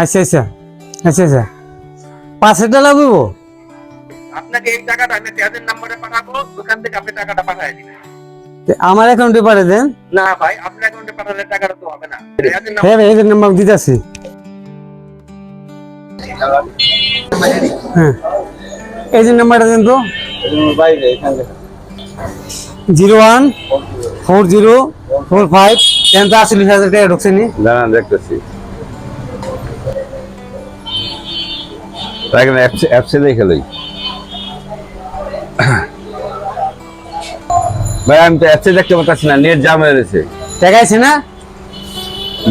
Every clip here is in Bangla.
আচ্ছা আচ্ছা আচ্ছা আচ্ছা 5,000 লাগবে। আপনাকে এই টাকাটা আমি ট্যাজের নম্বরে পাঠাবো, দোকান থেকে আপনি টাকাটা পাঠিয়ে দিবেন। আমার অ্যাকাউন্টে পাঠিয়ে দেন। না ভাই, আপনার অ্যাকাউন্টে পাঠালে টাকাটা তো হবে না। ট্যাজের হ্যাঁ ভাই, এই যে নাম্বার দিতেছি। হ্যাঁ, এই যে নাম্বারটা দেন তো। 014045 40,000 টাকা ঢুকছে নি। দাঁড়ান দেখতেছি। তাই অ্যাপসে দেখে লই। ভাই আমি তো অ্যাপসে দেখতে পাচ্ছি না, নেট জাম হয়ে গেছে। টাকা আছে না?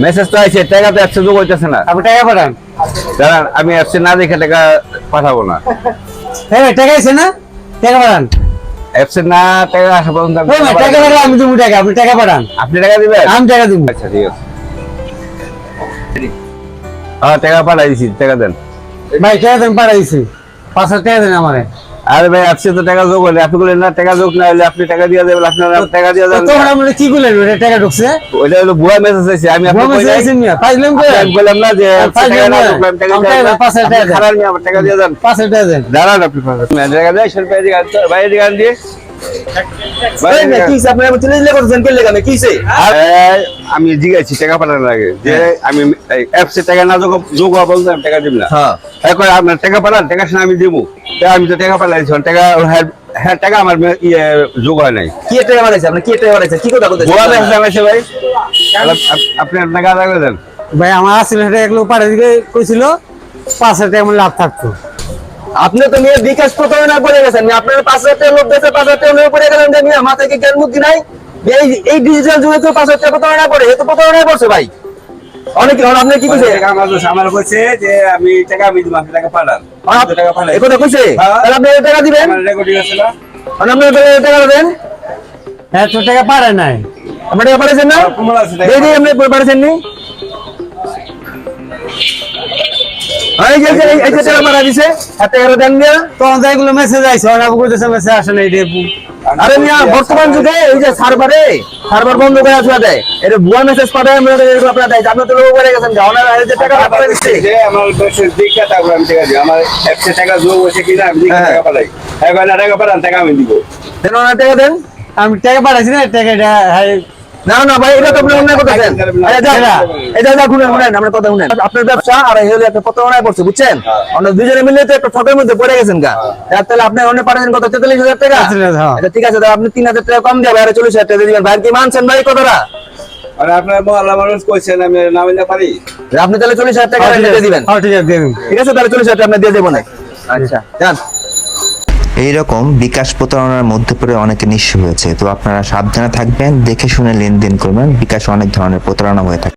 মেসেজ তো আছে, টাকা তো অ্যাপসে যোগ হইতেছে না। আপনি টাকা পাঠান। দাঁড়ান, আমি অ্যাপসে না দেখে টাকা পাঠাবো না। হ্যাঁ ভাই, টাকা আছে না? টাকা পাঠান। অ্যাপসে না টাকা আসা পর্যন্ত হ্যাঁ ভাই, টাকা পাঠান, আমি দেবো টাকা, আপনি টাকা পাঠান। আপনি টাকা দিবেন? আমি টাকা দিব। আচ্ছা ঠিক আছে। হ্যাঁ টাকা পাঠাই দিছি, টাকা দেন। ভাই টাকা দেন, পাঠাইছি। 5,000 টাকা দেন আমারে। আরে ভাই অ্যাপসে তো টাকা যোগ হলে আপনি বলেন না, টাকা যোগ না হলে আপনি টাকা দিয়ে দেবেন, আপনার টাকা দিয়ে দেবেন। তো আমরা কি বলেন, ওটা টাকা ঢুকছে? ওইটা হলো ভুয়া মেসেজ আছে। আমি আপনাকে বললাম না যে টাকা না যোগ আমি টাকা দিয়ে দেব। 5,000 টাকা দেন। খারাপ নিয়ে আমার টাকা দিয়ে দেন। 5,000 টাকা দেন। দাঁড়ান আপনি টাকা দেয় শিল্পী বাইরে দিকে আন দিয়ে। আমি জিজ্ঞাসি টাকা পাঠানোর আগে যে আমি অ্যাপসে টাকা না যোগ হওয়া বলতে আমি টাকা দিব না। এখন আপনার টাকা পাঠান, টাকা শুনে আমি দিব। আমি তো টাকা পাঠাইছি, টাকা হ্যাঁ টাকা আমার যোগ হয় নাই। কি টাকা বানাইছে? আপনি কি টাকা বানাইছে? কি কথা বলতেছেন? ভুয়া মেসেজ আছে ভাই। আপনি টাকা লাগবে দেন। ভাই আমার আসলে এটা এক লোক পাঠিয়ে দিকে কইছিল 5,000 টাকা আমার লাভ থাকতো। আপনি তো নিয়ে বিকাশ প্রতারণা করে গেছেন। আপনার 5,000 টাকা লোক দিয়েছে, 5,000 টাকা লোক করে গেলেন। যে মাথা থেকে জ্ঞান বুদ্ধি নাই। এই ডিজিটাল যুগে তো 5,000 টাকা প্রতারণা করে, এ তো প্রতারণা করছে ভাই। অনেক আপনি কি কইছে? আমার কইছে যে আমি টাকা আমি দিব, আপনি টাকা পাঠান। টাকা পাঠাই। এই কথা কইছে? তাহলে আপনি টাকা দিবেন। আমার রেকর্ডিং আছে না? আপনি টাকা দেবেন। হ্যাঁ, তো টাকা পাঠায় নাই। আপনি টাকা পাঠাইছেন না? প্রমাণ আছে টাকা। দিদি আপনি পাঠাইছেন নি? এই যে টাকা পাঠাই দিছে, এত টাকা দেন না। তখন তো এগুলো মেসেজ আইছে, ওরা কইতেছে মেসেজ আসে নাই রে। আরে মিয়া, বর্তমান যুগে এই যে সার্ভার বন্ধ করে আসা দেয়, এটা ভুয়া মেসেজ পাঠায় আমরা এগুলো আপনারা দেয়। আপনি তো লোক করে গেছেন, ওনারা এই যে টাকা পাঠাই দিচ্ছে। যে আমার মেসেজ দিকে তারপর আমি টাকা দিই। আমার অ্যাপসে টাকা যোগ হয়েছে কিনা আমি দিকে টাকা পাঠাই। এখন টাকা পাঠান, টাকা আমি দিব। দেন ওনারা টাকা দেন। আমি টাকা পাঠাইছি না, টাকাটা না না ভাই, এটা তো আপনি অন্যায় করতেছেন। এটা শুনেন, আমরা কথা শুনেন। আপনার ব্যবসা আর এই হলো একটা প্রতারণায় পড়ছে, বুঝছেন? আমরা দুজনে মিলে তো একটা ঠকের মধ্যে পড়ে গেছেন গা। তাহলে আপনি অন্য পাঠাচ্ছেন কত? 43,000 টাকা। আচ্ছা ঠিক আছে, তাহলে আপনি 3,000 টাকা কম দিয়ে বাইরে 40,000 টাকা দিবেন। ভাই কি মানছেন ভাই কথাটা? আর আপনার মহল্লা মানুষ কইছেন আমি নাম না পারি। আপনি তাহলে 40,000 টাকা দিয়ে দিবেন। হ্যাঁ ঠিক আছে, দিয়ে দিন। ঠিক আছে, তাহলে 40,000 টাকা আপনি দিয়ে দেবো না। আচ্ছা যান। এইরকম বিকাশ প্রতারণার মধ্যে পড়ে অনেকে নিঃস্ব হয়েছে। তো আপনারা সাবধানে থাকবেন, দেখে শুনে লেনদেন করবেন। বিকাশ অনেক ধরনের প্রতারণা হয়ে থাকে।